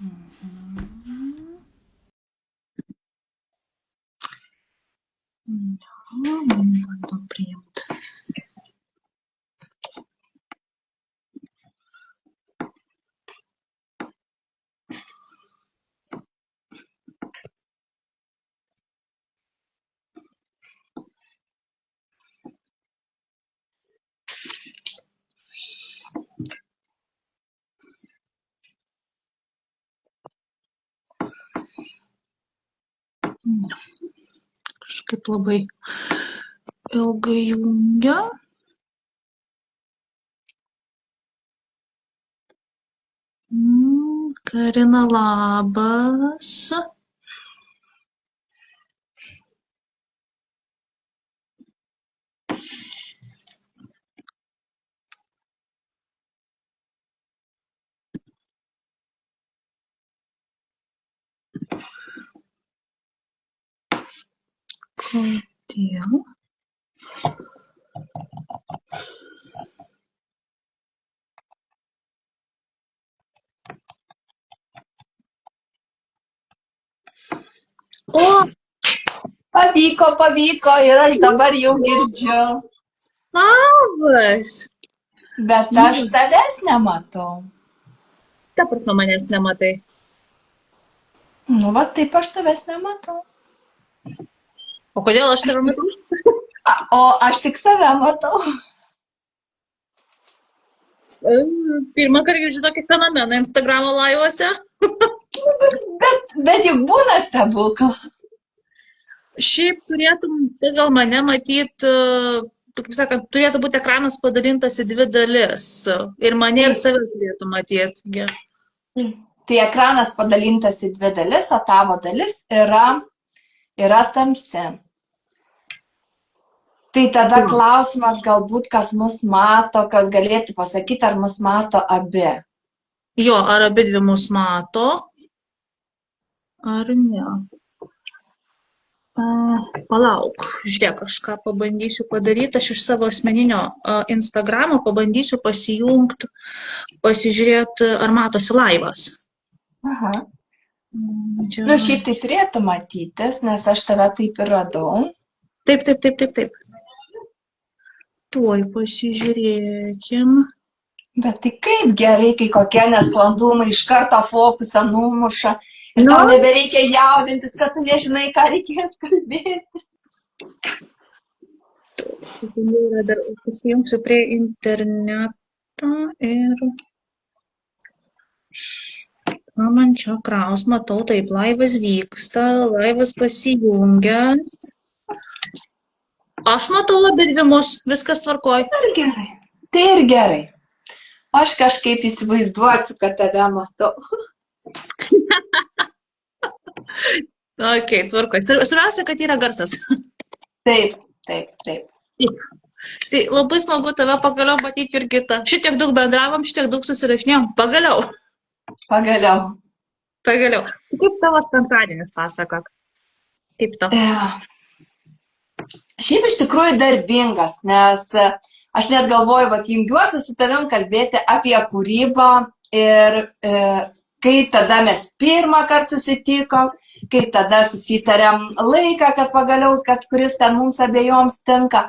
Mhm. Ja, bando priimt. Kažkaip labai ilgai jungia. Karina, labas. Kodėl? O, Pavyko ir aš dabar jau girdžiu. labas. Bet aš tavęs nematau. Ta prasme manęs nematai. Nu, va taip aš tavęs nematau. O kodėl aš tave matau? O aš tik save matau. Pirmą kartą girdžiu tokį fenomeną Instagramo laivuose. Bet juk būna stebuklų. Šiaip turėtum pagal mane matyti, kaip sakant, turėtų būti ekranas padalintas į dvi dalis. Ir mane ir save turėtų matyti. Tai ekranas padalintas į dvi dalis, o tavo dalis yra tamsi. Tai tada klausimas galbūt, kas mus mato, kad galėtų pasakyti, ar mus mato abi. Jo, ar abi dvi mus mato, ar ne. Palauk, žiūrėk, kažką pabandysiu padaryti. Aš iš savo asmeninio Instagramo pabandysiu pasijungti, pasižiūrėti, ar matosi laivas. Aha. Nu, šiaip tai turėtų matytis, nes aš tave taip ir radau. Taip. Tuoj pasižiūrėkim. Bet tai kaip gerai, kai kokie nesklandumai iš karto fokusą numuša ir tau nebereikia jaudintis, kad tu nežinai, ką reikės kalbėti. Dar pasijungsiu prie interneto ir... Ką man čia kraus, matau, taip, laivas vyksta, laivas pasijungęs. Aš matau abi dvi mus, viskas tvarkoj. Gerai, tai ir gerai. Aš kažkaip įsivaizduosiu, kad tave matau. Ok, tvarkoj. Svarbiausia, kad yra garsas. Taip. Tai labai smagu tave pagaliau matyti, Jurgita. Šitiek daug bendravom, šitiek daug susirašinėjom. Pagaliau. Kaip tavo penktadienis, pasakok? Kaip to? Šiaip iš tikrųjų darbingas, nes aš net galvoju, vat jungiuosi su tavim kalbėti apie kūrybą ir kai tada mes pirmą kartą susitikom, kai tada susitarėm laiką, kad pagaliau, kad kuris ten mums abiejoms tinka.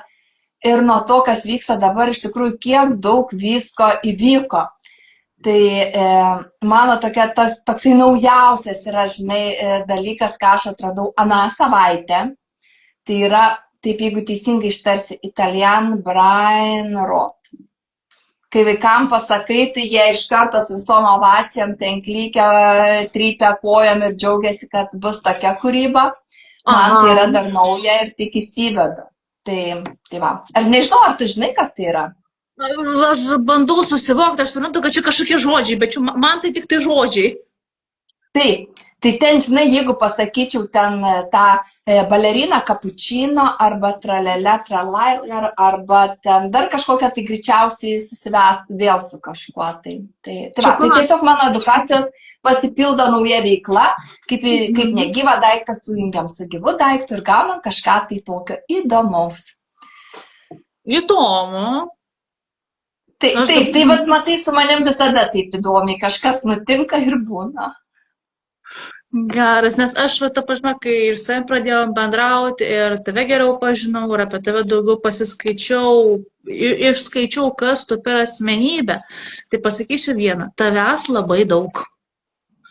Ir nuo to, kas vyksta dabar, iš tikrųjų, kiek daug visko įvyko. Tai mano toksai naujausias yra, žinai, dalykas, ką aš atradau aną savaitę. Tai yra, taip jeigu teisingai ištarsi, Italian Brain Rot. Kai vaikam pasakai, tai jie iš karto su visom ovacijom ten klykia, trypia kojom ir džiaugiasi, kad bus tokia kūryba. Man tai yra dar nauja ir tik įsivedu. Tai va. Ar nežinau, ar tu žinai, kas tai yra? Aš bandau susivokti, aš suprantu, kad čia kažkokie žodžiai, bet man tai tik tai žodžiai. Taip, tai ten, žinai, jeigu pasakyčiau ten tą baleriną kapučino arba tralelę tralailer arba ten dar kažkokią, tai greičiausiai susivestų vėl su kažkuo. Tai tiesiog mano edukacijos pasipildo nauja veikla, kaip negyvą daiktą sujungiam su gyvu daiktu ir gaunam kažką tai tokio įdomaus. Įdomu. Tai vat matai, su manim visada taip įdomiai, kažkas nutinka ir būna. Geras, nes aš, ta prasme, kai ir savim pradėjom bendrauti, ir tave geriau pažinau, ir apie tave daugiau pasiskaičiau, išskaičiau, kas tu per asmenybę, tai pasakysiu vieną, tavęs labai daug.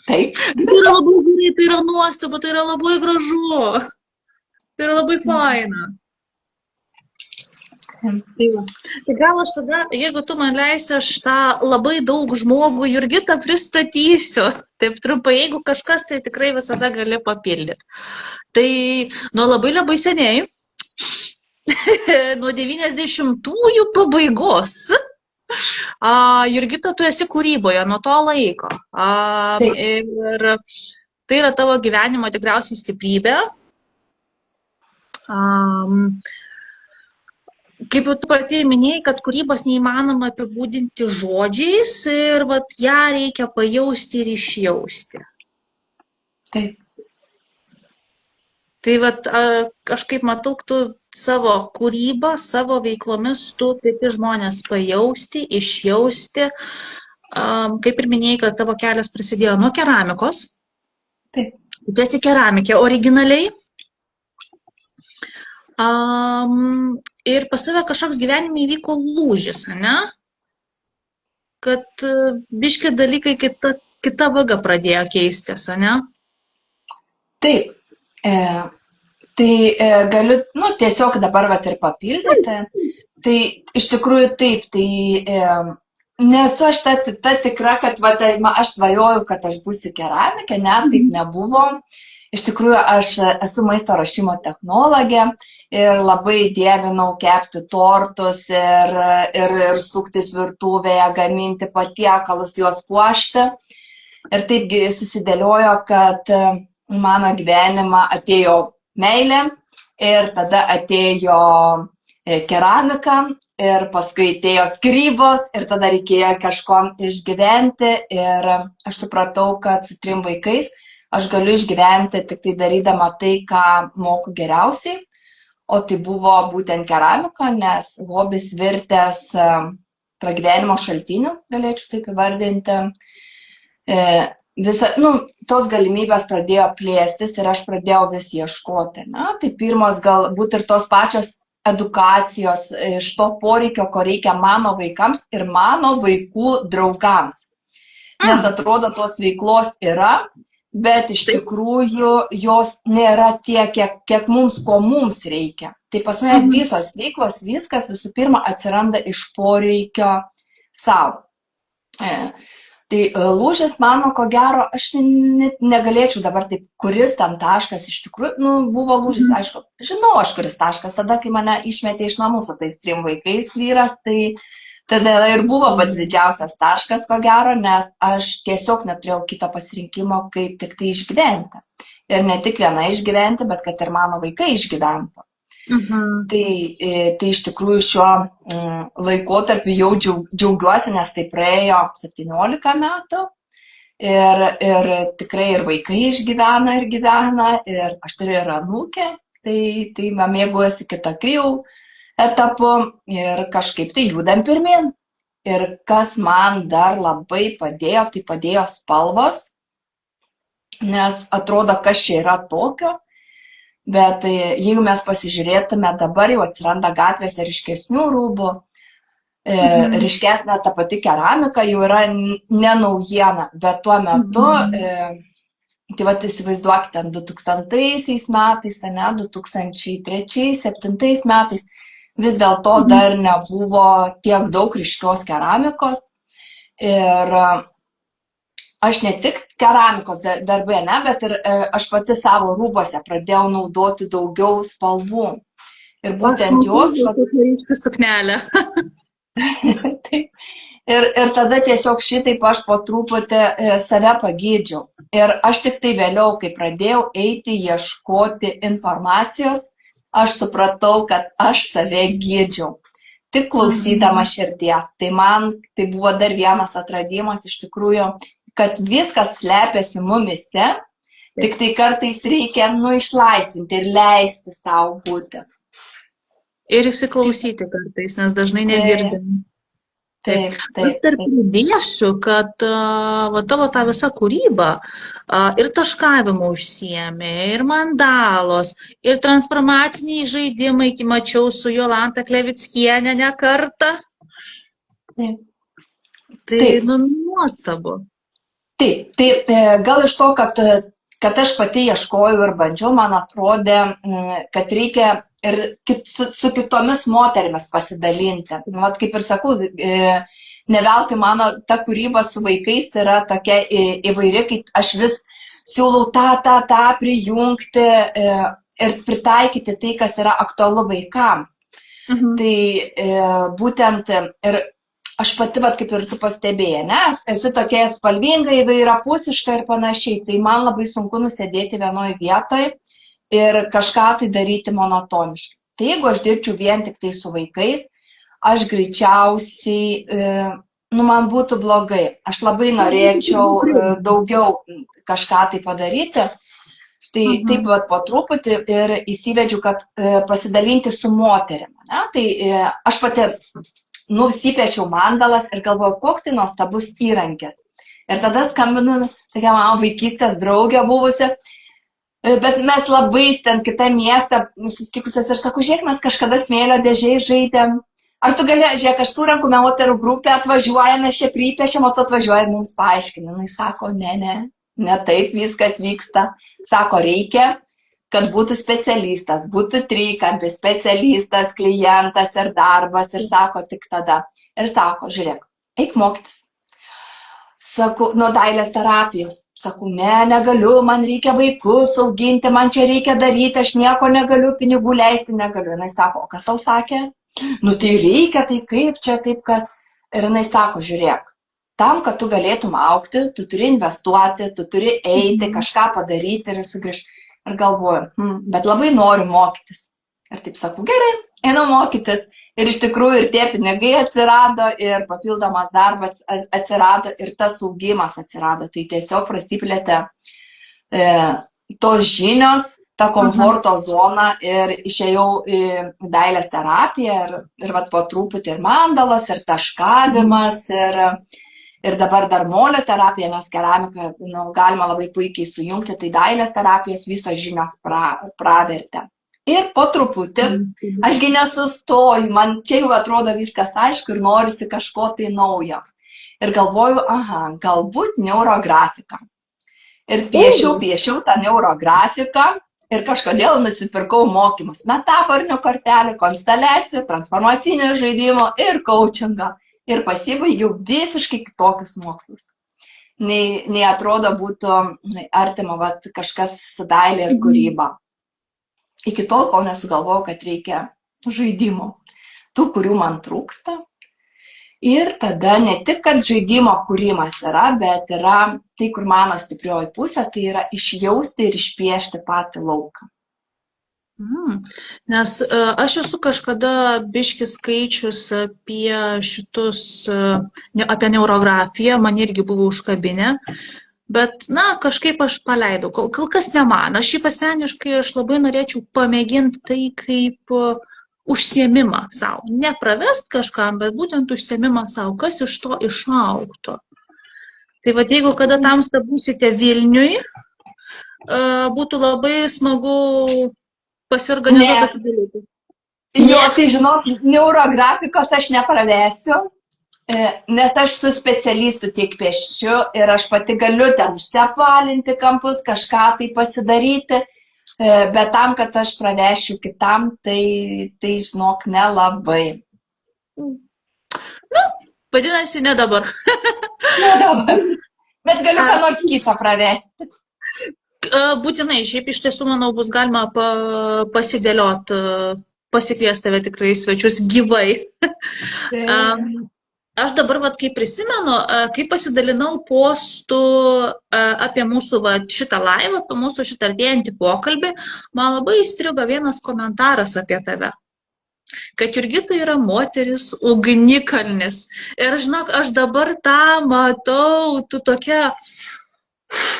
Taip. Tai yra labai gerai, tai yra nuostabu, tai yra labai gražu, tai yra labai faina. Tai va. Tai gal aš tada, jeigu tu man leisi, aš tą labai daug žmogų Jurgitą pristatysiu. Taip trumpai, jeigu kažkas, tai tikrai visada gali papildyti. Tai nuo labai labai seniai, nuo 90-ųjų pabaigos, Jurgita, tu esi kūryboje nuo to laiko. Ir tai yra tavo gyvenimo tikriausiai stiprybė. Kaip jau tu pati minėjai, kad kūrybos neįmanoma apibūdinti žodžiais ir vat ją reikia pajausti ir išjausti. Taip. Tai vat aš kaip matau, tu savo kūrybą, savo veiklomis tu kvieti žmonės pajausti, išjausti. Kaip ir minėjai, kad tavo kelias prasidėjo nuo keramikos. Taip. Tu esi keramikė originaliai. Ir pas tave kažkoks gyvenime įvyko lūžis, ne? Kad biški dalykai kita vaga pradėjo keistis, ne? Taip. Tai galiu, tiesiog dabar vat ir papildyti. Tai iš tikrųjų taip, tai nesu aš ta tikra, kad aš svajojau, kad aš būsiu keramikė, ne, taip nebuvo. Iš tikrųjų, aš esu maisto ruošimo technologė ir labai dievinau kepti tortus ir suktis virtuvėje, gaminti patiekalus, juos puošti. Ir taipgi susidėliojo, kad mano gyvenimą atėjo meilė ir tada atėjo keramika ir paskui atėjo skyrybos ir tada reikėjo kažkom išgyventi ir aš supratau, kad su 3 vaikais aš galiu išgyventi tik tai darydama tai, ką moku geriausiai, o tai buvo būtent keramika, nes hobis virtęs pragyvenimo šaltinių, galėčiau taip įvardinti. Tos galimybės pradėjo plėstis ir aš pradėjau vis ieškoti. Tai pirmos galbūt ir tos pačios edukacijos iš to poreikio, ko reikia mano vaikams ir mano vaikų draugams. Nes atrodo, tos veiklos yra, bet iš tikrųjų jos nėra tiek, kiek ko mums reikia. Tai pas mane visos veiklos, viskas visų pirma atsiranda iš poreikio savo. Tai lūžis mano, ko gero, aš negalėčiau dabar taip, kuris ten taškas iš tikrųjų, buvo lūžis, aišku, žinau aš kuris taškas, tada, kai mane išmetė iš namų su tais 3 vaikais vyras, tai tada ir buvo pats didžiausias taškas, ko gero, nes aš tiesiog neturėjau kito pasirinkimo, kaip tik tai išgyventi. Ir ne tik viena išgyventi, bet kad ir mano vaikai išgyventų. Tai iš tikrųjų šiuo laikotarpiu jau džiaugiuosi, nes tai praėjo 17 metų. Ir tikrai ir vaikai išgyvena ir gyvena, ir aš turiu ir anūkę, tai mėgaujuosi kitokiu jau etapu ir kažkaip tai judam pirmin. Ir kas man dar labai padėjo, tai padėjo spalvos, nes atrodo, kas čia yra tokio, bet jeigu mes pasižiūrėtume, dabar jau atsiranda gatvėse ryškesnių rūbų, ryškesnė ta pati keramika jau yra ne naujiena, bet tuo metu, tai vat įsivaizduokite, 2000 metais, ne, 2003-2007 metais, vis dėlto dar nebuvo tiek daug ryškios keramikos ir aš ne tik keramikos darbe, ne, bet ir aš pati savo rūbuose pradėjau naudoti daugiau spalvų. Ir būtent jos... Ryškių suknelę. Ir tada tiesiog šitaip aš po truputį save pagydžiau. Ir aš tik tai vėliau, kai pradėjau eiti, ieškoti informacijos, aš supratau, kad aš save gydžiau, tik klausydama širdies. Tai man tai buvo dar vienas atradimas iš tikrųjų, kad viskas slepiasi mumise, tik tai kartais reikia išlaisvinti ir leisti savo būti. Ir įsiklausyti kartais, nes dažnai negirdim. Taip. Taip, Aš taip, dar taip. pridėsiu, kad va, tavo ta visa kūryba ir taškavimu užsiemi, ir mandalos, ir transformaciniai žaidimai, kai mačiau su Jolanta Klevickienė ne kartą. Taip. Tai, Taip. nu, nuostabu. Taip, tai gal iš to, kad aš pati ieškojau ir bandžiau, man atrodė, kad reikia ir su kitomis moterimis pasidalinti. Vat kaip ir sakau, ne veltui mano ta kūryba su vaikais yra tokia įvairi, kai aš vis siūlau tą prijungti ir pritaikyti tai, kas yra aktualu vaikams. Mhm. Tai būtent ir aš pati, vat, kaip ir tu pastebėjai, nes esi tokia spalvinga, įvairiapusiška ir panašiai, tai man labai sunku nusėdėti vienoje vietoje ir kažką tai daryti monotoniškai. Tai jeigu aš dirbčiau vien tik tai su vaikais, aš greičiausiai, man būtų blogai. Aš labai norėčiau daugiau kažką tai padaryti. Tai taip vat po truputį ir įsivedžiu, kad pasidalinti su moterim. Ne? Tai aš pati nusipiešiau mandalas ir galvoju, koks tai nuostabus įrankis. Ir tada skambinu, sakė, mano vaikystės draugė buvusi, bet mes labai ten kitą miestą susitikusios ir sakau, žiūrėk, mes kažkada smėlio dėžiai žaidėm. Ar tu gali, žiūrėk, aš surenku moterų grupę, atvažiuojame, čia pripešiam, o tu atvažiuoji mums paaiškinti. Jis sako, ne taip viskas vyksta. Sako, reikia, kad būtų specialistas, būtų trikampis, specialistas, klientas ir darbas. Ir sako, tik tada. Ir sako, žiūrėk, eik mokytis. Sakau, nuo dailės terapijos. Sakau, negaliu, man reikia vaikus auginti, man čia reikia daryti, aš nieko negaliu, pinigų leisti negaliu. Jis sako, o kas tau sakė? Nu tai reikia, tai kaip čia, taip kas. Ir jis sako, žiūrėk, tam, kad tu galėtum augti, tu turi investuoti, tu turi eiti, kažką padaryti ir sugrįžti. Ir galvoju, bet labai noriu mokytis. Ir taip sakau, gerai, einu mokytis. Ir iš tikrųjų ir tie pinigai atsirado, ir papildomas darbas atsirado, ir tas augimas atsirado. Tai tiesiog prasiplėtė tos žinios, ta komforto zona ir išėjau į dailės terapiją ir vat po truputį ir mandalas, ir taškavimas, ir dabar dar molio terapija, nes keramiką galima labai puikiai sujungti, tai dailės terapijos visos žinios pravertė. Ir po truputį, ašgi nesustoju, man čia jau atrodo viskas aišku ir norisi kažko tai naujo. Ir galvoju, galbūt neurografika. Ir piešiau tą neurografiką ir kažkodėl nusipirkau mokymus metaforinių kortelių, konsteliacijų, transformacinių žaidimų ir coachingo. Ir pasibaigiau visiškai kitokius mokslus. Nei atrodo būtų artima kažkas su dailė ir kūryba. Iki tol, kol nesugalvojau, kad reikia žaidimų, tų, kurių man trūksta. Ir tada ne tik, kad žaidimo kūrimas yra, bet yra tai, kur mano stiprioji pusė, tai yra išjausti ir išpiešti patį lauką. Nes aš esu kažkada biški skaičius apie šitus, apie neurografiją, man irgi buvo užkabinę, bet, kažkaip aš paleidau, kol kas ne man. Aš šiaip asmeniškai aš labai norėčiau pamėginti tai kaip užsiėmimą savo. Ne pravest kažkam, bet būtent užsiėmimą savo, kas iš to išaugtų. Tai jeigu kada tamsta būsite Vilniui, būtų labai smagu pasiorganizuoti tokį dalyką. Jo, tai žinok, neurografikos aš nepravesiu, nes aš su specialistu tiek piešiu ir aš pati galiu ten užsiapvalinti kampus, kažką tai pasidaryti, bet tam, kad aš pravešiu kitam, tai žinok, nelabai. Vadinasi, ne dabar. Ne dabar, bet galiu ką nors kitą pravesti. Būtinai, šiaip iš tiesų, manau, bus galima pasidėliot, pasikviesti tave tikrai svečius gyvai. Aš dabar, kai prisimenu, kai pasidalinau postų apie mūsų šitą laivą, apie mūsų šitą artėjantį pokalbį, man labai įstrigo vienas komentaras apie tave. Kad Jurgita yra moteris ugnikalnis. Ir žinok, aš dabar tą matau, tu tokia...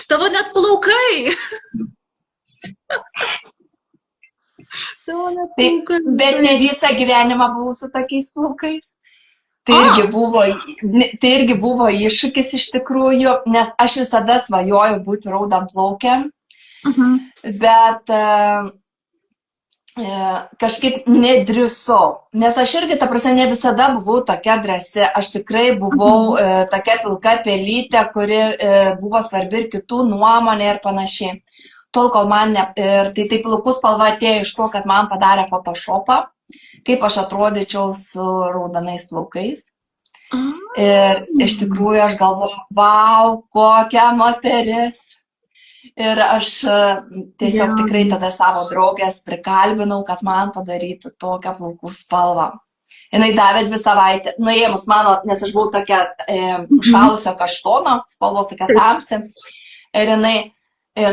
Tavo net plaukai. Bet ne visą gyvenimą buvau su tokiais plaukais. Tai irgi buvo iššūkis iš tikrųjų, nes aš visada svajojau būti raudonplaukė, bet kažkaip nedrįsau, nes aš irgi, ta prasme, ne visada buvau tokia drąsi, aš tikrai buvau tokia pilka pelytė, kuri buvo svarbi ir kitų nuomonė ir panašiai. Tol, kol man ir tai plaukų spalva atėjo iš to, kad man padarė Photoshopą, kaip aš atrodyčiau su raudonais plaukais. Ir iš tikrųjų aš galvoju, vau, kokia moteris. Ir aš tiesiog tikrai tada savo draugės prikalbinau, kad man padarytų tokią plaukų spalvą. Jinai davė 2 savaitės, nuėmus mano, nes aš buvau tokia šalusio kaštono, spalvos tokia tamsi. Ir jinai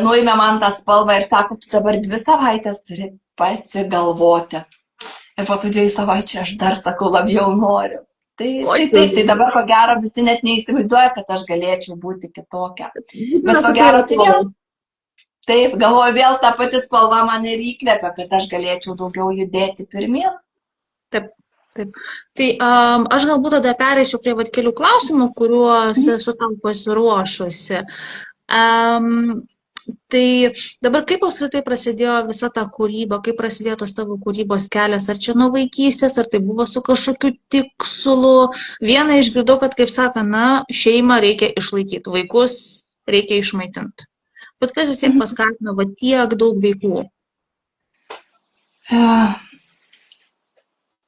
nuėmė man tą spalvą ir sako, tu dabar 2 savaitės turi pasigalvoti. Ir po tų 2 savaičių aš dar sakau, labiau noriu. Tai dabar ko gero visi net neįsivaizduoja, kad aš galėčiau būti kitokia. Bet ko gero tai vėl. Taip, galvoju, vėl ta pati spalva mane ir įkvėpia, kad aš galėčiau daugiau judėti pirmyn. Taip. Tai aš galbūt tada pereisiu prie kelių klausimų, kuriuos esu tam pasiruošusi. Tai dabar kaip apskritai prasidėjo visa ta kūryba, kaip prasidėjo tos tavo kūrybos kelias, ar čia nuo vaikystės, ar tai buvo su kažkokiu tikslu. Vieną išgirdau, kad, kaip saka, šeimą reikia išlaikyti, vaikus reikia išmaitinti. Bet kas vis tiek paskatino tiek daug veiklų?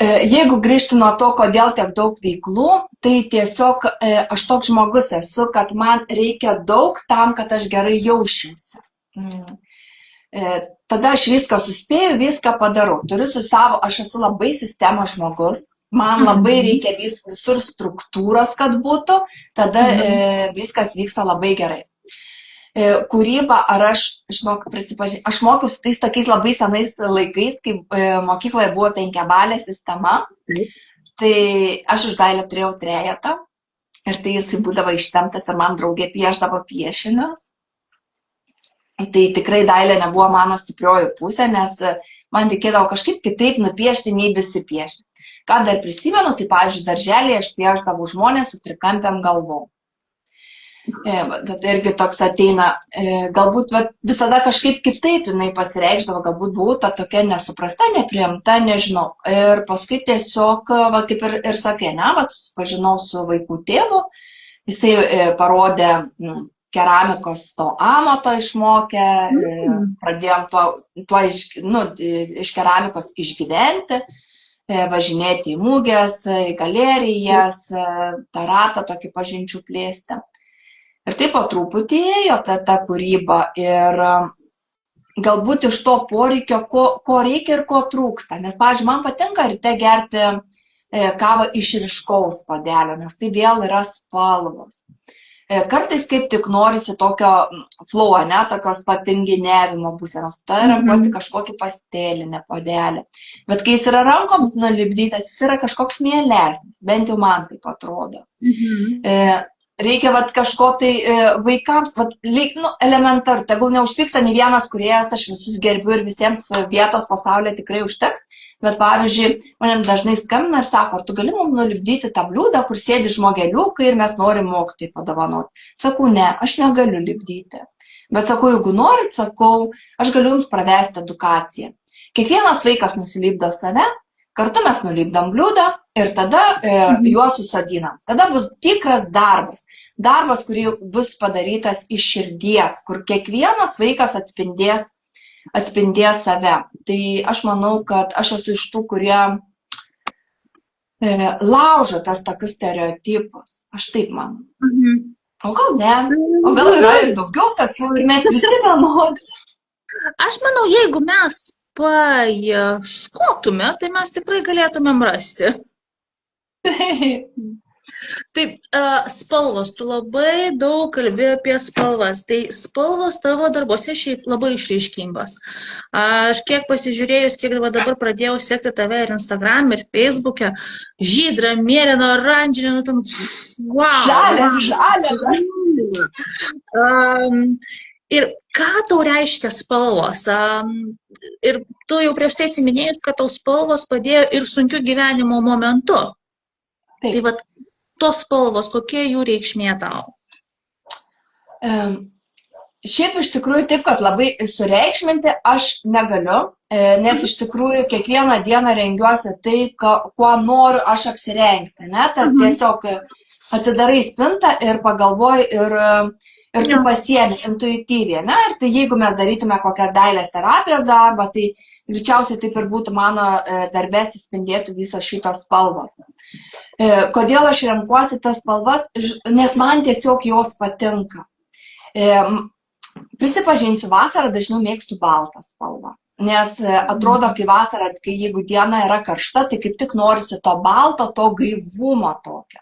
Jeigu grįžti nuo to, kodėl tiek daug veiklų, tai tiesiog aš toks žmogus esu, kad man reikia daug tam, kad aš gerai jausčiausi. Tada aš viską suspėju, viską padarau. Aš esu labai sistemos žmogus, man labai reikia visur struktūros, kad būtų, tada viskas vyksta labai gerai. Kūryba, ar aš, žinok, prisipažinti, aš mokiausi tais tokiais labai senais laikais, kai mokykloje buvo 5-balė sistema, tai aš už dailę turėjau 3 ir tai jisai būdavo ištemptas ir man draugė pieždavo piešinius. Tai tikrai dailė nebuvo mano stiprioji pusė, nes man reikėdavo kažkaip kitaip nupiešti, nei visi piešti. Ką dar prisimenu, tai pavyzdžiui, darželėje aš pieždavau žmonės su trikampiam galvom. Irgi toks ateina, galbūt visada kažkaip kitaip jinai pasireikšdavo, galbūt buvau tokia nesuprasta, nepriimta, nežinau. Ir paskui tiesiog, kaip ir sakė, susipažinau su vaikų tėvu, jisai parodė keramikos to amato išmokę, pradėjom iš keramikos išgyventi, važinėti į mugės, į galerijas, tą ratą tokį pažinčių plėsti. Ir taip po truputį ėjo ta kūryba ir galbūt iš to poreikio, ko reikia ir ko trūksta. Nes, pavyzdžiui, man patinka ryte gerti kavą iš ryškaus puodelio, nes tai vėl yra spalvos. Kartais kaip tik norisi tokio flow, tokios patinginiavimo būsenos. Tai renkuosi kažkokį pastelinę puodelį. Bet kai jis yra rankoms nulipdytas, jis yra kažkoks mielesnis, bent jau man taip atrodo. Reikia kažko tai vaikams, elementaru, tegul neužpyksta nei vienas kūrėjas, aš visus gerbiu ir visiems vietos pasaulyje tikrai užteks, bet pavyzdžiui, man dažnai skambina ir sako, ar tu gali mums nulipdyti tą bliūdą, kur sėdi žmogeliukai ir mes norim mokytojai padovanoti. Sakau, ne, aš negaliu lipdyti. Bet sakau, jeigu norit, sakau, aš galiu jums pravesti edukaciją. Kiekvienas vaikas nusilipdo save, kartu mes nulipdam bliūdą ir tada juos susadinam. Tada bus tikras darbas. Darbas, kurį bus padarytas iš širdies, kur kiekvienas vaikas atspindės save. Tai aš manau, kad aš esu iš tų, kurie laužo tas tokius stereotipus. Aš taip manau. O gal ne? O gal yra ir daugiau tokių ir mes visi vienodi. Aš manau, jeigu mes paieškotume, tai mes tikrai galėtumėm rasti. Taip, spalvos, tu labai daug kalbėjai apie spalvas, tai spalvos tavo darbuose šiaip labai išreiškingos. Aš kiek pasižiūrėjus, kiek dabar pradėjau sekti tave ir Instagram, ir Facebook'e, žydra, mėlyna, oranžinė, wow! Žalia. Ir ką tau reiškia spalvos? Ir tu jau prieš tai minėjus, kad tau spalvos padėjo ir sunkiu gyvenimo momentu. Tai vat, tos spalvos, kokia jų reikšmė tau? Šiaip iš tikrųjų taip, kad labai sureikšminti aš negaliu, nes iš tikrųjų kiekvieną dieną rengiuosi tai, kuo noriu aš apsirengti, ne? Tad tiesiog atsidarai spintą ir pagalvoji ir tu pasiemi intuityviai, ne? Ir tai jeigu mes darytume kokią dailės terapijos darbą, tai greičiausiai taip ir būtų mano darbe atsispindėtų visos šitos spalvos. Kodėl aš renkuosi tas spalvas? Nes man tiesiog jos patinka. Prisipažinsiu, vasarą dažniau mėgstu baltą spalvą. Nes atrodo, kai vasarą, kai jeigu diena yra karšta, tai kaip tik norisi to balto, to gaivumo tokio.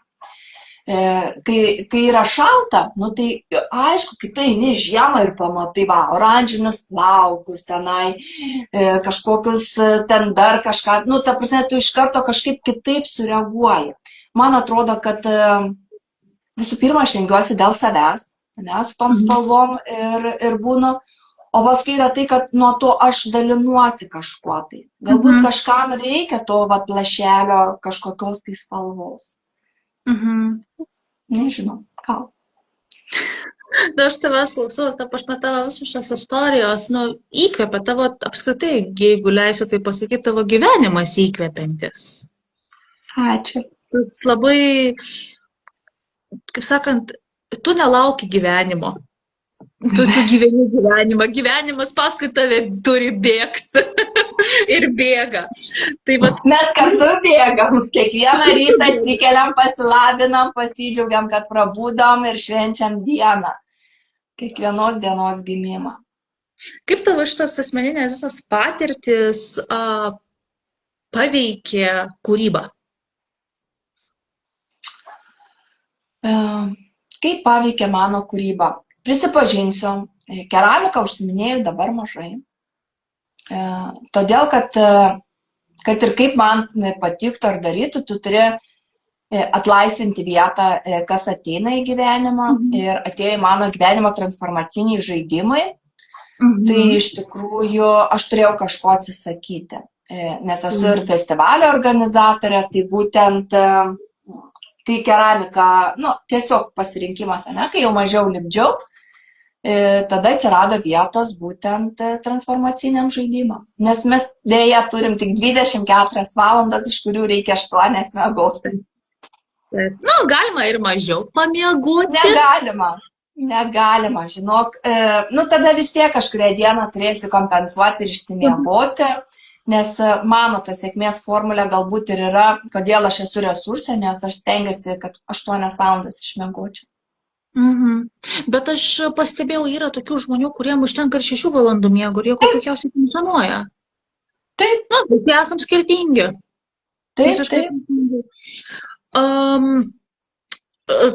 Kai yra šalta, nu tai aišku, kai tu eini žiemą ir pamatai, oranžinius plaukus tenai, kažkokius ten dar kažką, nu ta prasme, tu iš karto kažkaip kitaip sureaguoji. Man atrodo, kad visų pirma, aš rengiuosi dėl savęs, ne, su tom spalvom ir būnu, o paskui yra tai, kad nuo to aš dalinuosi kažkuo tai. Galbūt kažkam reikia to lašelio kažkokios tai spalvos. Nežinau, ką. Aš tavęs klausau, aš matau visus šios istorijos, įkvepia tavo, apskritai, jeigu leisiu tai pasakyti, tavo gyvenimas įkvepiantis. Ačiū. Toks labai, kaip sakant, tu nelauki gyvenimo. Tu gyveni gyvenimą. Gyvenimas paskui tave turi bėgti. Ir bėga. Tai mes kartu bėgam. Kiekvieną rytą atsikeliam, pasilabinam, pasidžiaugiam, kad prabudom ir švenčiam dieną. Kiekvienos dienos gimimą. Kaip tavo šitos asmeninės visas patirtis paveikė kūrybą? Kaip paveikė mano kūrybą? Prisipažinsiu, keramiką užsiminėjau dabar mažai. Todėl, kad ir kaip man patiktų ar darytų, tu turi atlaisvinti vietą, kas ateina į gyvenimą ir atėjo į mano gyvenimo transformaciniai žaidimai. Tai iš tikrųjų aš turėjau kažko atsisakyti, nes esu ir festivalio organizatorė, tai būtent kai keramika, tiesiog pasirinkimas, ne, kai jau mažiau lipdžiau, tada atsirado vietos būtent transformaciniam žaidimam. Nes mes dėja turim tik 24 valandas, iš kurių reikia 8 miegoti. Galima ir mažiau pamiegoti. Negalima, žinok. Tada vis tiek kažkuria diena turėsi kompensuoti ir išsimiegoti. Nes mano ta sėkmės formulė galbūt ir yra, kodėl aš esu resursė, nes aš stengiuosi, kad 8 valandas išmiegočiau. Bet aš pastebėjau, yra tokių žmonių, kuriem užtenka ir 6 valandų miego ir jie puikiausiai funkcionuoja. Taip. Bet jie esam skirtingi. Taip.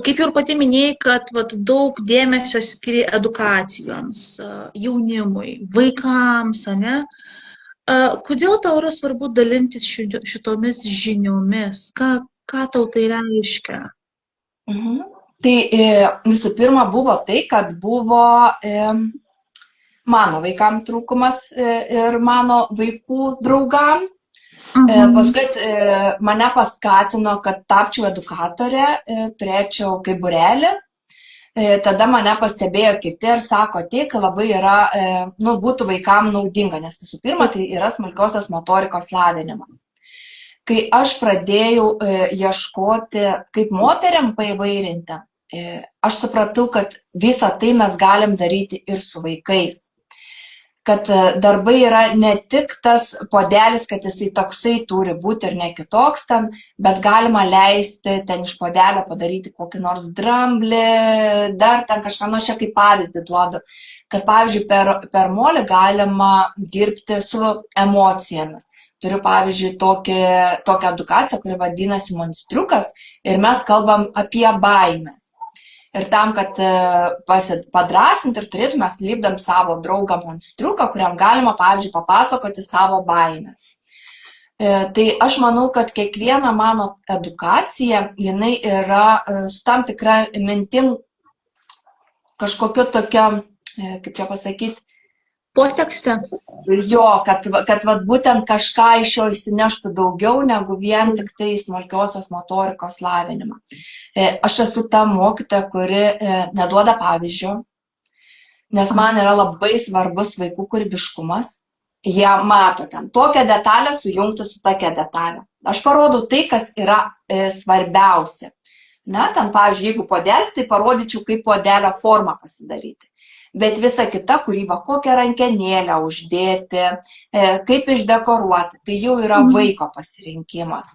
Kaip ir pati minėjai, kad daug dėmesio skiri edukacijoms, jaunimui, vaikams, ne? Kodėl tau yra svarbu dalintis šitomis žiniomis? Ką tau tai reiškia? Tai visų pirma buvo tai, kad buvo mano vaikam trūkumas ir mano vaikų draugam. Paskui mane paskatino, kad tapčiau edukatorė, turėčiau kaip būrelį. Tada mane pastebėjo kiti ir sako, tai labai yra, būtų vaikam naudinga, nes visų pirma, tai yra smulkiosios motorikos lavinimas. Kai aš pradėjau ieškoti, kaip moteriam paįvairinti, aš supratau, kad visą tai mes galim daryti ir su vaikais. Kad darbai yra ne tik tas podelis, kad jisai toksai turi būti ir ne kitoks ten, bet galima leisti ten iš podelio padaryti kokį nors dramblį, dar ten kažką, aš čia kaip pavyzdį duodu, kad pavyzdžiui per molį galima dirbti su emocijomis. Turiu pavyzdžiui tokią edukaciją, kuri vadinasi monstriukas ir mes kalbam apie baimės. Ir tam, kad padrasinti ir turėtume, mes lipdam savo draugą monstriuką, kuriam galima, pavyzdžiui, papasakoti savo baimės. Tai aš manau, kad kiekviena mano edukacija, jinai yra su tam tikra mintim kažkokio tokio, kaip čia pasakyti, Potekstė. Jo, kad vat būtent kažką iš jo įsineštų daugiau negu vien tik tai smulkiosios motorikos lavinimą. Aš esu ta mokytoja, kuri neduoda pavyzdžio, nes man yra labai svarbus vaikų kūrybiškumas. Jie mato ten tokią detalę sujungti su tokia detalė. Aš parodau tai, kas yra svarbiausia. Na, ten, pavyzdžiui, jeigu podelį, tai parodyčiau, kaip podelio formą pasidaryti. Bet visa kita kūryba, kokią rankenėlę uždėti, kaip išdekoruoti, tai jau yra vaiko pasirinkimas.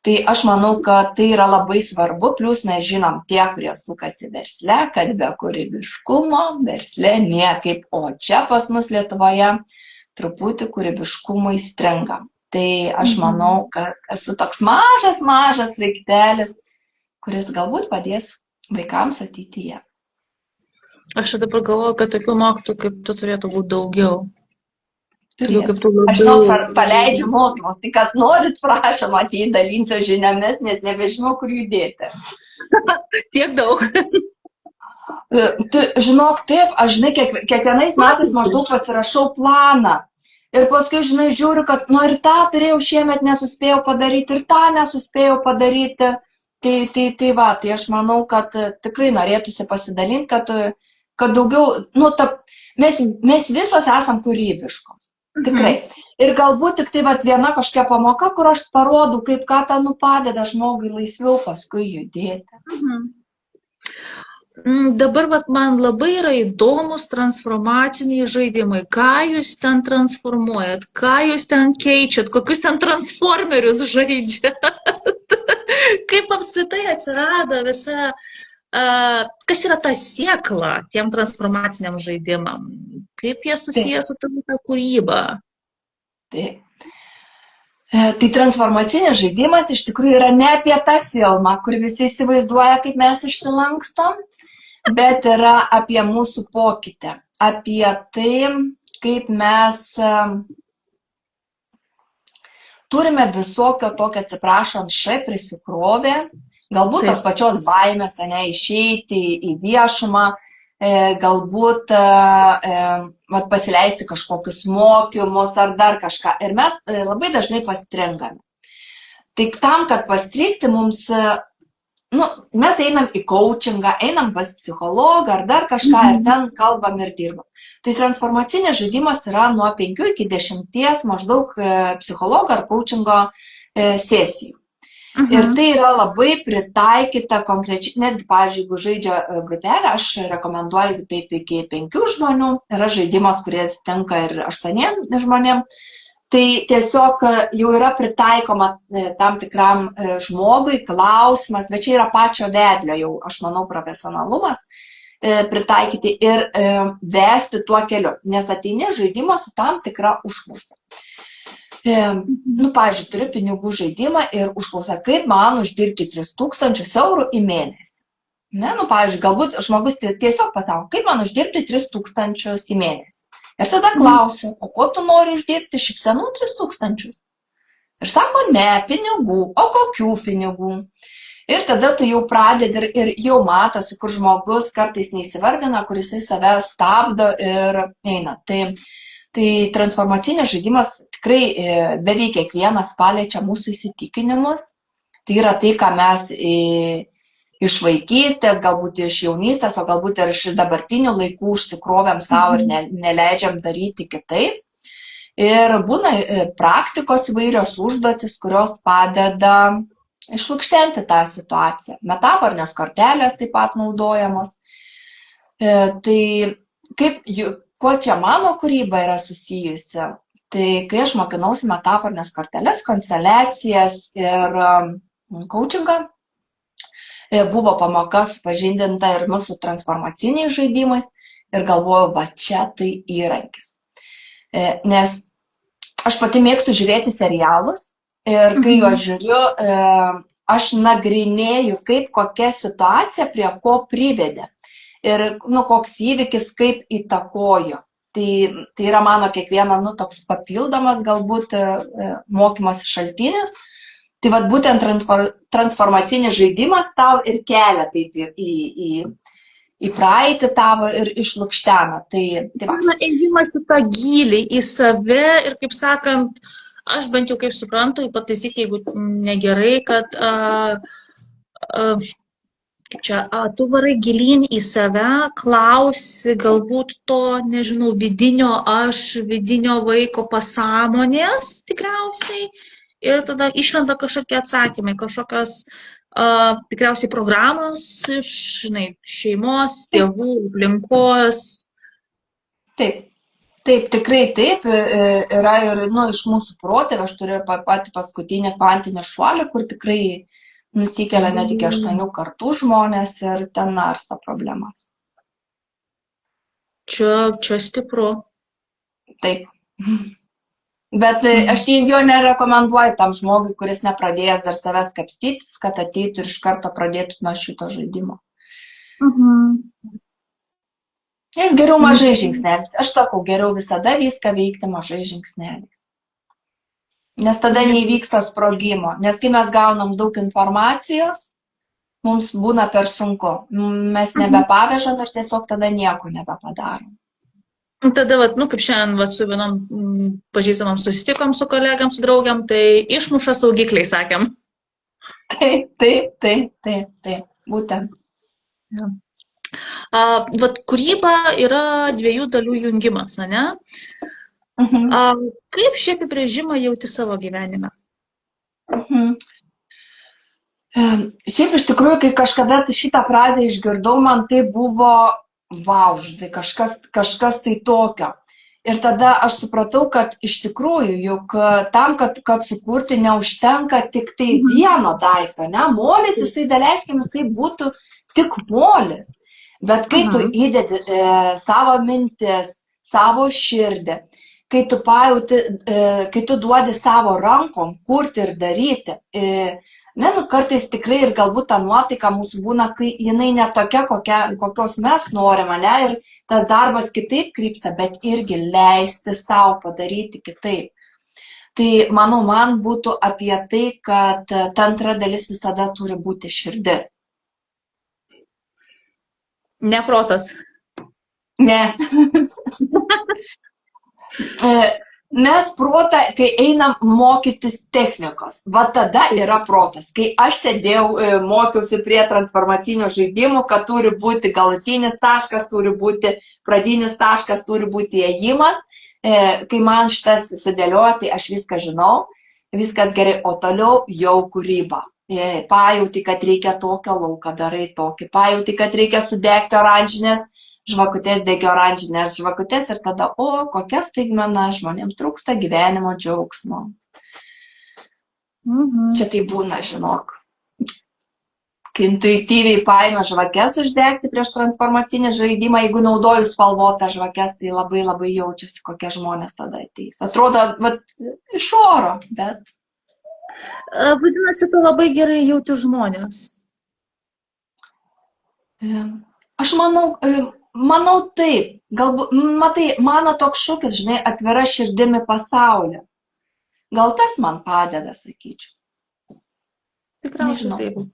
Tai aš manau, kad tai yra labai svarbu, plus mes žinom tie, kurie sukasi versle, kad be kūrybiškumo versle niekaip, o čia pas mus Lietuvoje truputį kūrybiškumui stringam. Tai aš manau, kad esu toks mažas raiktelis, kuris galbūt padės vaikams ateityje. Aš dabar galvoju, kad tokių mokytojų kaip tu turėtų būti daugiau. Aš žinau, paleidžiu mokymus, tai kas norit, prašom, atėjai dalinsiu žiniomis, nes nebežinau, kur judėti. Tiek daug. Tu žinok, taip, aš žinai, kiekvienais metais maždaug pasirašau planą. Ir paskui, žinai, žiūriu, kad ir tą turėjau šiemet nesuspėjau padaryti, ir tą nesuspėjau padaryti. Tai aš manau, kad tikrai norėtųsi pasidalinti, kad daugiau, mes visos esam kūrybiškos. Tikrai. Ir galbūt tik tai viena kažkokia pamoka, kur aš parodau, kaip ką ten padeda žmogui laisviau paskui judėti. Dabar man labai yra įdomus transformaciniai žaidimai. Ką jūs ten transformuojat, ką jūs ten keičiat, kokius ten transformerius žaidžiat. Kaip apskritai atsirado visa, kas yra ta sėkla tiem transformaciniam žaidimam? Kaip jie susiję su tavo kūryba? Tai transformacinis žaidimas iš tikrųjų yra ne apie tą filmą, kur visi įsivaizduoja, kaip mes išsilankstom, bet yra apie mūsų pokytį, apie tai, kaip mes turime visokio tokio, atsiprašant, prisikrovę, galbūt tos pačios baimės, išeiti į viešumą, galbūt pasileisti kažkokius mokymus ar dar kažką. Ir mes labai dažnai pastringame. Tai tam, kad pastrigti, mums, mes einam į coachingą, einam pas psichologą ar dar kažką ir ten kalbam ir dirbam. Tai transformacinis žaidimas yra nuo 5 iki 10 maždaug psichologo ar coachingo sesijų. Ir tai yra labai pritaikyta konkrečiai, netgi, pavyzdžiui, jeigu žaidžia grupelę, aš rekomenduoju taip iki 5 žmonių, yra žaidimas, kuris tenka ir 8 žmonėm. Tai tiesiog jau yra pritaikoma tam tikram žmogui klausimas, bet čia yra pačio vedlio jau, aš manau, profesionalumas pritaikyti ir vesti tuo keliu, nes ateini žaidimą su tam tikra užklausa. Pavyzdžiui, turiu pinigų žaidimą ir užklausa, kaip man uždirbti 3000 eurų į mėnesį. Pavyzdžiui, galbūt žmogus tiesiog pasako, kaip man uždirbti 3000 į mėnesį. Ir tada klausiu, o ko tu nori uždirbti šypsenų 3000? Ir sako, ne, pinigų, o kokių pinigų? Ir tada tu jau pradedi ir jau matosi, kur žmogus kartais neįsivardina, kur jisai save stabdo ir eina. Tai transformacinis žaidimas tikrai beveik kiekvienas paliečia mūsų įsitikinimus. Tai yra tai, ką mes iš vaikystės, galbūt iš jaunystės, o galbūt ir iš dabartinių laikų užsikrovėm savo ir neleidžiam daryti kitaip. Ir būna praktikos įvairios užduotis, kurios padeda išlukštenti tą situaciją. Metaforinės kortelės taip pat naudojamos. Tai kuo čia mano kūryba yra susijusi? Tai kai aš mokinausi metaforinės korteles, konsteliacijas ir coachingą, buvo pamoka supažindinta ir mūsų transformaciniais žaidimais ir galvojau, čia tai įrankis. Nes aš pati mėgstu žiūrėti serialus ir kai juos žiūriu, aš nagrinėju, kaip kokia situacija prie ko privedė. Ir koks įvykis kaip įtakojo. Tai yra mano kiekviena toks papildomas galbūt mokymas šaltinis. Tai būtent transformacinis žaidimas tau ir kelia taip į praeitį tavo ir išlukštena. Tai va. Na, ėjimas į tą gylį, į save ir, kaip sakant, aš bent jau kaip suprantu, pataisyk, jeigu negerai, kad kaip čia, tu varai gilyn į save, klausi galbūt to, nežinau, vidinio aš, vidinio vaiko pasąmonės tikriausiai ir tada išlenda kažkokie atsakymai, kažkokios tikriausiai programos iš, žinai, šeimos, tėvų, aplinkos. Taip. Taip, tikrai taip, yra ir iš mūsų protėvių, aš turiu patį paskutinį kvantinį šuolį, kur tikrai nusikelia net iki 8 kartų žmonės ir ten narsto problemas. Čia stipru. Taip. Bet aš jo nerekomenduoju tam žmogui, kuris nepradėjęs dar savęs kapstytis, kad ateitų ir iš karto pradėtų nuo šito žaidimo. Jis geriau mažai žingsneliais. Aš sakau, geriau visada viską veikti mažai žingsneliais. Nes tada neįvyksta sprogimo. Nes kai mes gaunam daug informacijos, mums būna per sunku. Mes nebepavežam ir tiesiog tada nieko nebepadarom. Tada, kaip šiandien su vienom pažįstamam susitikom su kolegam, su draugiam, tai išmuša saugikliai, sakėm. Taip, būtent. Ja. Kūryba yra 2 dalių jungimas, ne? Kaip šį apibrėžimą jauti savo gyvenime? Šiaip iš tikrųjų, kai kažkada šitą frazę išgirdau, man tai buvo vau, tai kažkas tai tokio. Ir tada aš supratau, kad iš tikrųjų, juk tam, kad sukurti neužtenka tik tai vieno daikto, ne? Molis, jisai daleiskim, jisai būtų tik molis. Bet kai tu įdedi savo mintis, savo širdį, kai tu duodi savo rankom kurti ir daryti, kartais tikrai ir galbūt ta nuotaika mūsų būna, kai jinai ne tokia, kokios mes norime, ne, ir tas darbas kitaip krypsta, bet irgi leisti savo padaryti kitaip. Tai, manau, man būtų apie tai, kad ta antra dalis visada turi būti širdis. Ne protas. Ne. Mes protą, kai einam mokytis technikos, va tada yra protas. Kai aš sėdėjau, mokiausi prie transformacinio žaidimų, kad turi būti galutinis taškas, turi būti pradinis taškas, turi būti ėjimas, kai man šitas sudėlioja, tai aš viską žinau, viskas gerai, o toliau jau kūryba. Pajauti, kad reikia tokio lauką, darai tokį. Pajauti, kad reikia sudegti oranžinės žvakutės, degi oranžinės žvakutės ir tada, kokia staigmena, žmonėms trūksta gyvenimo džiaugsmo. Čia tai būna, žinok. Kai intuityviai paėmė žvakės uždegti prieš transformacinį žaidimą, jeigu naudoju spalvotą žvakės, tai labai labai jaučiasi, kokie žmonės tada ateis. Atrodo, iš oro, bet... Vadinasi, tu labai gerai jauti žmonės. Aš manau taip. Galbūt, matai, mano toks šūkis, žinai, atvira širdimi pasaulį. Gal tas man padeda, sakyčiau. Tikriausiai taip.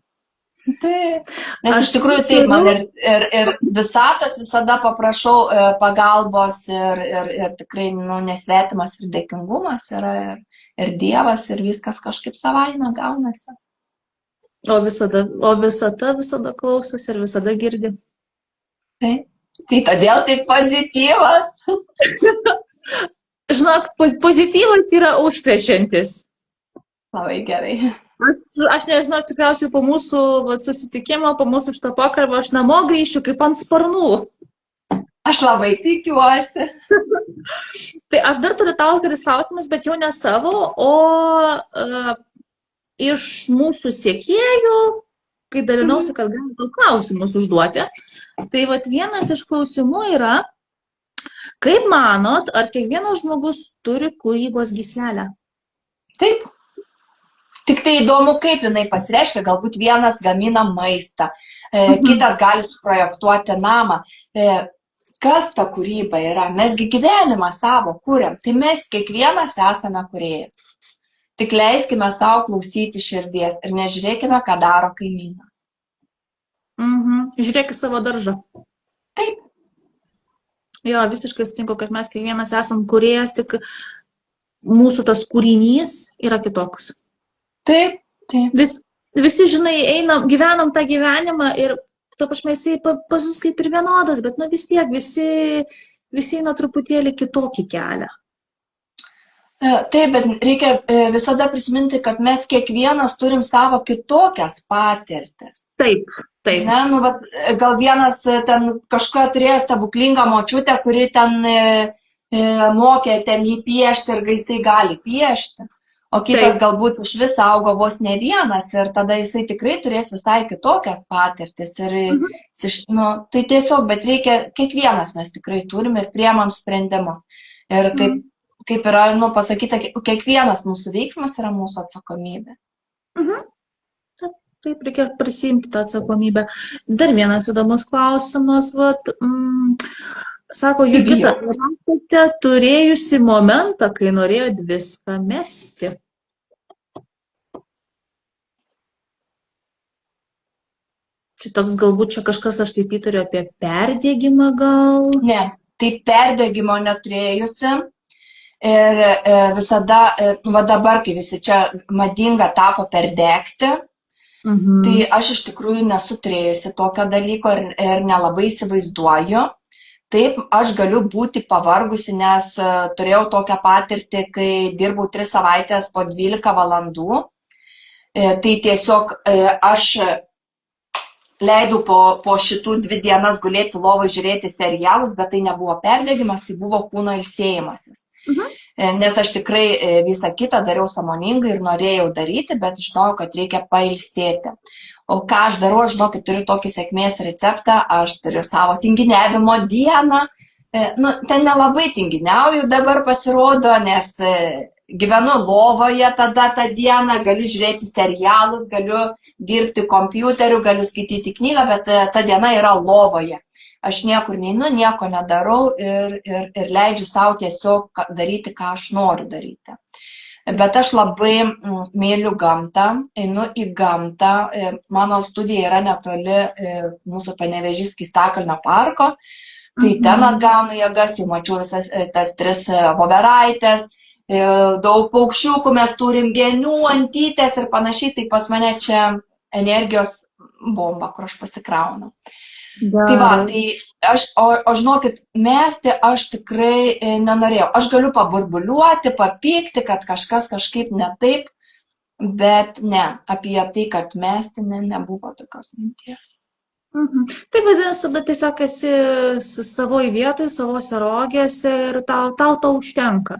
Taip. Nes iš tikrųjų taip, man ir visatos visada paprašau pagalbos ir tikrai nesvetimas ir dėkingumas yra ir Dievas ir viskas kažkaip savaime gaunasi. O visata visada klausosi ir visada girdi. Taip. Tai todėl tai pozityvas. Žinok, pozityvas yra užkrečiantis. Labai gerai. Aš nežinau, aš tikriausiai po mūsų susitikimo, po mūsų šito pokalbio, aš namo grįšiu kaip ant sparnų. Aš labai tikiuosi. Tai aš dar turiu tau kelis klausimus, bet jau ne savo, o iš mūsų sekėjų, kai dalinausi, kad galime tau klausimus užduoti. Tai vienas iš klausimų yra, kaip manot, ar kiekvienas žmogus turi kūrybos gyslelę? Taip. Tik tai įdomu, kaip jinai pasireiškia, galbūt vienas gamina maistą, kitas gali suprojektuoti namą. Kas ta kūryba yra? Mesgi gyvenimą savo kūrėm, tai mes kiekvienas esame kūrėjai. Tik leiskime savo klausyti širdies ir nežiūrėkime, ką daro kaimynas. Žiūrėk į savo daržą. Taip, Jo, visiškai sutinku, kad mes kiekvienas esam kūrėjas, tik mūsų tas kūrinys yra kitoks. taip, taip. Visi, žinai, gyvenam tą gyvenimą ir to pašmai jisai pas mus kaip ir vienodas, bet nu vis tiek visi eina truputėlį kitokį kelią. Taip, bet reikia visada prisiminti, kad mes kiekvienas turim savo kitokias patirtis. Taip, taip. Ne, nu, vat, gal vienas ten kažką turėjo stebuklingą močiutę, kuri ten mokė ten jį piešti ir jisai gali piešti. O kitas Taip. galbūt iš viso augo vos ne vienas ir tada jisai tikrai turės visai kitokias patirtis. Ir, nu, tai tiesiog, bet reikia, kiekvienas mes tikrai turim ir priemam sprendimus. Ir kaip yra, nu, pasakyta, kiekvienas mūsų veiksmas yra mūsų atsakomybė. Taip, reikia prisimti tą atsakomybę. Dar vienas įdomus klausimas, sako Judita, esate turėjusi momentą, kai norėjot viską mesti? Šitoks galbūt čia kažkas, aš taip įtariu apie perdegimą gal? Ne, tai perdegimo neturėjusi. Ir visada, va dabar, kai visi čia madinga tapo perdegti, tai aš iš tikrųjų nesu turėjusi tokio dalyko ir nelabai įsivaizduoju. Taip, aš galiu būti pavargusi, nes turėjau tokią patirtį, kai dirbau 3 savaitės po 12 valandų. Tai tiesiog aš leidau po šitų 2 dienas gulėti lovai, žiūrėti serialus, bet tai nebuvo perdegimas, tai buvo kūno ilsėjimasis. Nes aš tikrai visą kitą dariau sąmoningai ir norėjau daryti, bet žinau, kad reikia pailsėti. O ką aš darau, aš žinau, kad turiu tokį sėkmės receptą, aš turiu savo tinginiavimo dieną. Nu, ten nelabai tinginiauju dabar pasirodo, nes gyvenu lovoje tada tą dieną, galiu žiūrėti serialus, galiu dirbti kompiuteriu, galiu skaityti knygą, bet ta diena yra lovoje. Aš niekur neinu, nieko nedarau ir leidžiu savo tiesiog daryti, ką aš noriu daryti. Bet aš labai myliu gamtą, einu į gamtą, mano studija yra netoli mūsų Panevėžys Skystakalnio parko, tai ten atgaunu jėgas, jau mačiau visas tas 3 voveraitės, daug paukščiukų mes turim, genių, antytės ir panašiai, tai pas mane čia energijos bomba, kur aš pasikraunu. Tai va, tai o žinokit, mesti aš tikrai nenorėjau. Aš galiu paburbuliuoti, papykti, kad kažkas kažkaip ne taip, bet ne, apie tai, kad mesti nebuvo tokios minties. Tai vadinasi, tada tiesiog esi savoje vietoje, savose rogėse ir tau to užtenka.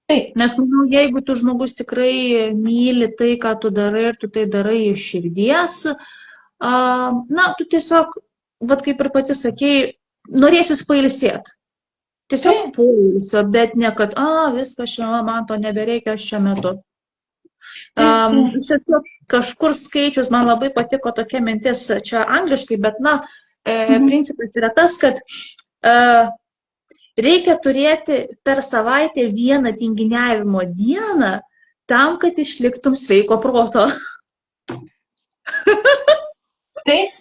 Taip. Nes, manau, jeigu tu žmogus tikrai myli tai, ką tu darai ir tu tai darai iš širdies, na, tu tiesiog, vat kaip ir pati sakei, norėsis pailsėti. Tiesiog pailsio, bet ne kad, viskas šiame, man to nebereikia šiuo metu. Kažkur skaičius, man labai patiko tokia mintis, čia angliškai, bet, na, principas yra tas, kad reikia turėti per savaitę 1 tinginiavimo dieną tam, kad išliktum sveiko proto. Taip.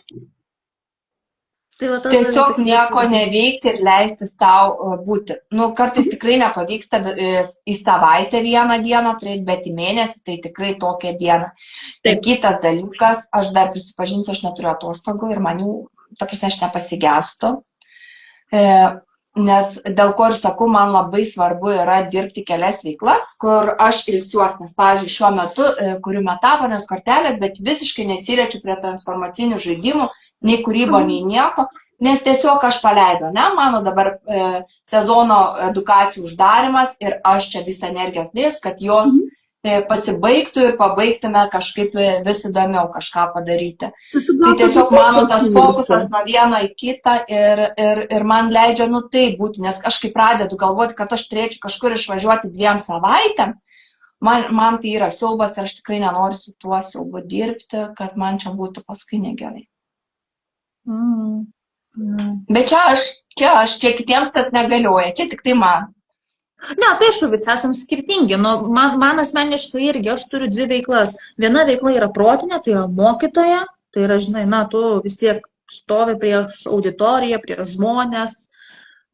Tai tiesiog nieko neveikti ir leisti savo būti. Nu, kartais tikrai nepavyksta į savaitę 1 dieną turėti, bet į mėnesį tai tikrai tokią dieną. Ir kitas dalykas, aš dar prisipažinsiu, aš neturiu atostogų ir man jų, ta prasme, aš nepasigestu. Nes dėl ko ir sakau, man labai svarbu yra dirbti kelias veiklas, kur aš ilsiuos, nes, pavyzdžiui, šiuo metu kuriu metaforinės kortelės, bet visiškai nesiliečiu prie transformacinių žaidimų, nei kūrybo, nei nieko, nes tiesiog aš paleidau, ne, mano dabar sezono edukacijų uždarimas ir aš čia visą energiją dėsiu, kad jos pasibaigtų ir pabaigtume kažkaip vis įdomiau kažką padaryti. Tai tiesiog mano tas fokusas nuo vieno į kitą ir man leidžia, nu, tai būti, nes aš kai pradedu galvoti, kad aš turėčiau kažkur išvažiuoti 2 savaitėm, man tai yra siaubas ir aš tikrai nenoriu su tuo siaubu dirbti, kad man čia būtų paskui negerai. Bet čia kitiems tas negalioja, čia tik tai man. Ne, tai aišku, visi esam skirtingi. Nu, man asmeniškai irgi, aš turiu 2 veiklas. Viena veikla yra protinė, tai yra mokytoja, tai yra, žinai, na, tu vis tiek stovi prieš auditoriją, prieš žmonės,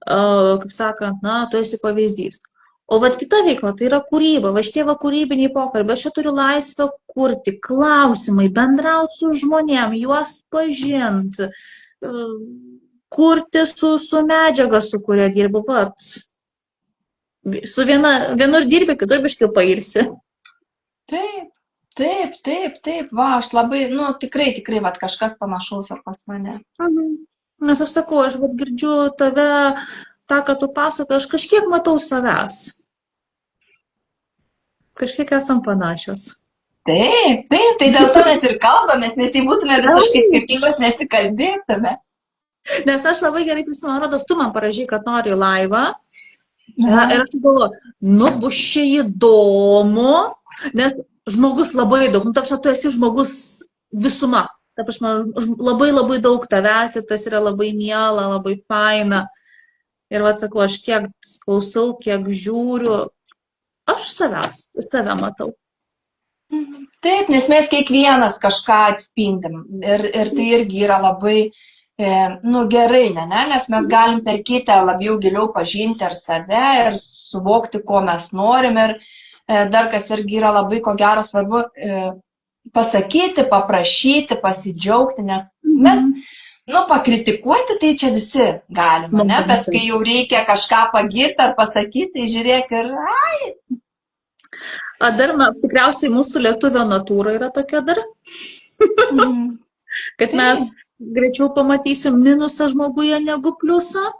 kaip sakant, na, tu esi pavyzdys. O vat kita veikla, tai yra kūryba, va šitie va kūrybiniai pokalbiai, aš čia turiu laisvę kurti, klausimai, bendrauti su žmonėm, juos pažinti, kurti su medžiaga, su kuria dirbu, vat. Su vienur dirbi, kitur biškiau pailsi. Taip, va, aš labai, nu, tikrai, va, kažkas panašaus ar pas mane. Nes aš sakau, aš vat girdžiu tave, tą, ką tu pasakoji, aš kažkiek matau savęs. Kažkiek esam panašios. Taip, tai dėl to mes ir kalbamės, nes jei būtume visiškai skirtingos, nesikalbėtume. Nes aš labai gerai prisimenu, rodos, tu man parašei, kad nori laivą. Ir aš galvoju, nu, bus čia įdomu, nes žmogus labai daug, nu, tu esi žmogus visuma. Labai daug tavęs ir tas yra labai miela, labai faina. Ir atsakau, aš kiek klausau, kiek žiūriu, aš save matau. Taip, nes mes kiekvienas kažką atspindim. Ir tai irgi yra labai, nu, gerai, nes mes galim per kitą labiau giliau pažinti ir save, ir suvokti, ko mes norim. Ir dar kas irgi yra labai, ko gero, svarbu pasakyti, paprašyti, pasidžiaugti, nes mes, nu, pakritikuoti, tai čia visi galima, ne? Bet kai jau reikia kažką pagirti ar pasakyti, tai žiūrėk ir, Dar tikriausiai mūsų lietuvio natūra yra tokia dar, kad mes greičiau pamatysim minusą žmoguje negu pliusą.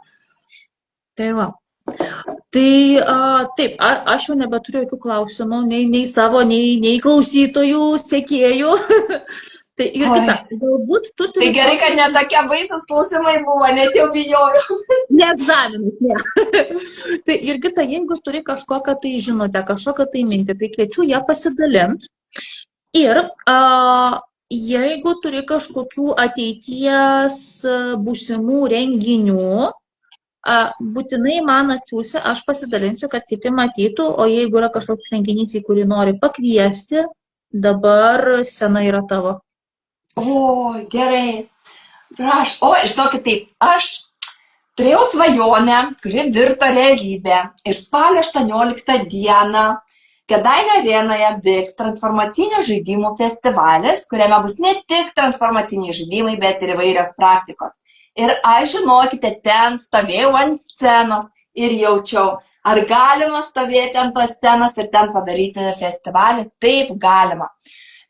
Tai va. Tai taip, aš jau nebeturiu jokių klausimų, nei savo, nei klausytojų, sekėjų. Tai ir kita, galbūt tu turi... Tai gerai, kad netokie baisūs klausimai buvo, nes jau bijojau. Ne egzaminus, ne. Tai ir kita, jeigu turi kažkokią tai žinutę, kažkokią tai mintį, tai kviečiu ją pasidalinti. Ir jeigu turi kažkokių ateities būsimų renginių, būtinai man atsiųsi, aš pasidalinsiu, kad kiti matytų, o jeigu yra kažkoks renginys, į kurį nori pakviesti, dabar scena yra tavo. O, gerai. Žinokit taip, aš turėjau svajonę, kuri virto realybę. Ir spalio 18 dieną Kėdainių arenoje vyks transformacinių žaidimų festivalis, kuriame bus ne tik transformaciniai žaidimai, bet ir įvairios praktikos. Ir aš, žinokite, ten stovėjau ant scenos ir jaučiau, ar galima stovėti ant tos scenos ir ten padaryti festivalį. Taip, galima.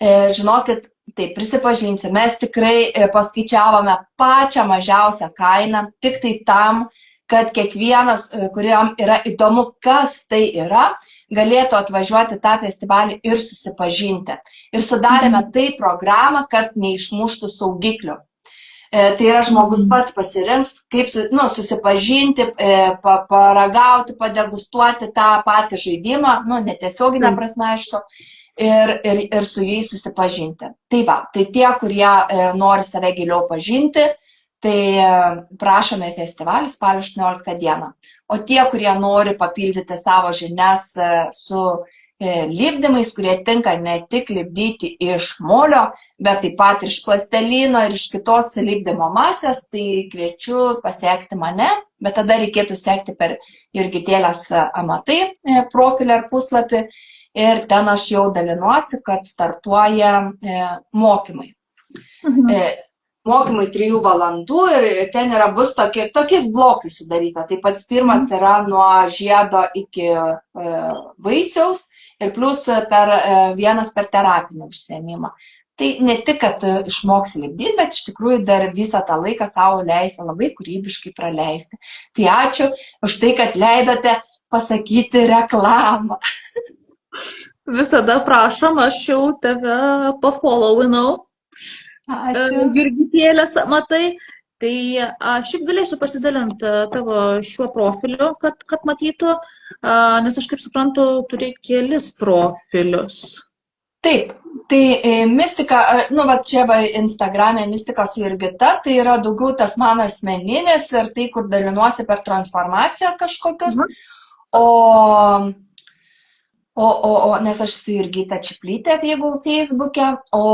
Žinokit, taip, prisipažinsiu, mes tikrai paskaičiavome pačią mažiausią kainą, tik tai tam, kad kiekvienas, kuriam yra įdomu, kas tai yra, galėtų atvažiuoti tą festivalį ir susipažinti. Ir sudarėme tai programą, kad neišmuštų saugiklių. Tai yra žmogus pats pasirinks, kaip susipažinti, paragauti, padegustuoti tą patį žaidimą, netiesioginę prasme, aišku, ir su jais susipažinti. Tai va, tai tie, kurie nori save giliau pažinti, tai prašome festivalį spalio 18 dieną. O tie, kurie nori papildyti savo žinias su lipdymais, kurie tinka ne tik lipdyti iš molio, bet taip pat ir iš plastelino ir iš kitos lipdymo masės, tai kviečiu pasiekti mane, bet tada reikėtų sekti per Jurgitėlės amatai profilį ar puslapį. Ir ten aš jau dalinuosi, kad startuoja mokymai. Mokymai 3 valandų ir ten bus tokiais blokais sudaryta. Tai pats pirmas yra nuo žiedo iki vaisiaus ir plus vienas per terapinį užsiėmimą. Tai ne tik, kad išmoksi lipdyti, bet iš tikrųjų dar visą tą laiką savo leisi labai kūrybiškai praleisti. Tai ačiū už tai, kad leidote pasakyti reklamą. Visada prašom, aš jau tave pafollowinau. Ačiū. Jurgitėlės matai. Tai šiaip galėsiu pasidalinti tavo šiuo profiliu, kad matytų, nes aš kaip suprantu, turi kelis profilius. Taip, tai mistika, čia Instagram'e mistika su Jurgita, tai yra daugiau tas mano asmeninis ir tai, kur dalinuosi per transformaciją kažkokius. O Nes aš su Jurgita Čiplytė, jeigu Facebook'e, o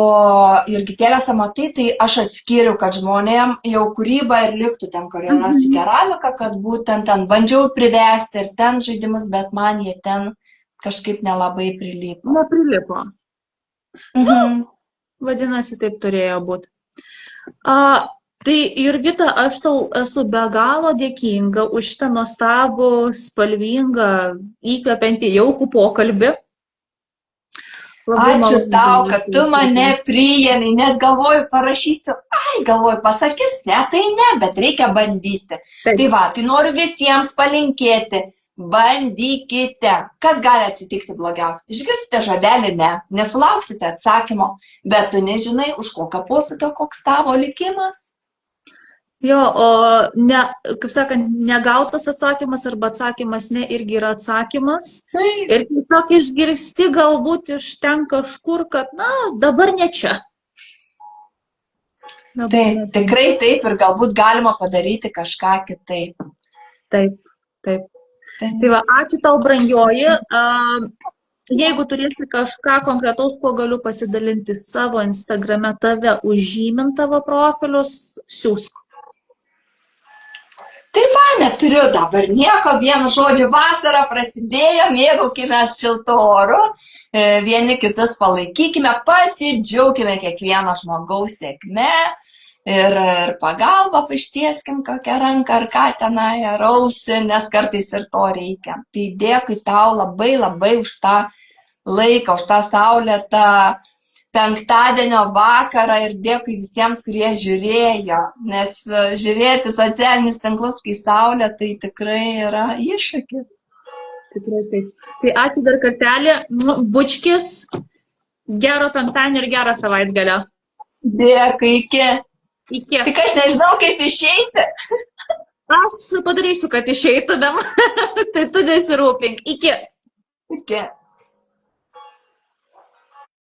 Jurgitėlėse matai, tai aš atskiriu, kad žmonėm jau kūryba ir liktų ten, kur yra su keramika, kad būtent ten bandžiau privesti ir ten žaidimus, bet man jie ten kažkaip nelabai prilypo. Neprilipo. Vadinasi, taip turėjo būti. Tai Jurgita, aš tau esu be galo dėkinga už šitą nuostabų, spalvingą, įkvepiantį jaukų pokalbį. Ačiū tau, kad tu mane priėmei, nes galvoju, parašysiu, galvoju, pasakys, ne, tai ne, bet reikia bandyti. Taip. Tai va, tai noriu visiems palinkėti, bandykite, kas gali atsitikti blogiausia. Išgirsite žodelį, ne, nesulauksite atsakymo, bet tu nežinai, už kokio posūkio, koks tavo likimas. Jo, o ne, kaip sakant, negautas atsakymas arba atsakymas ne irgi yra atsakymas. Taip. Ir tiesiog išgirsti galbūt iš ten kažkur, kad, na, dabar ne čia. Taip, tikrai taip ir galbūt galima padaryti kažką kitaip. Taip. Tai va, ačiū tau, brangioji. Jeigu turėsi kažką konkretaus, kuo galiu pasidalinti savo Instagrame tave užžymint tavo profilius, siūsk. Tai va, neturiu dabar nieko, vienu žodžiu, vasara prasidėjo, mėgaukime šiltu oru, vieni kitus palaikykime, pasidžiaukime kiekvieno žmogaus sėkme ir pagalbą ištieskim kokią ranką ar ką tenai, ar ausį, nes kartais ir to reikia. Tai dėkui tau labai labai už tą laiką, už tą saulėtą penktadienio vakarą ir dėkui visiems, kurie žiūrėjo, nes žiūrėti socialinius tinklus, kai saulė, tai tikrai yra iššūkis. Tikrai taip. Tai ačiū dar kartelį, bučkis, gero penktadienio ir gero savaitgalio. Dėkui, iki. Iki. Tik aš nežinau, kaip išeiti. Aš padarysiu, kad išeitumėm. Tai tu nesirūpink. Iki. Iki.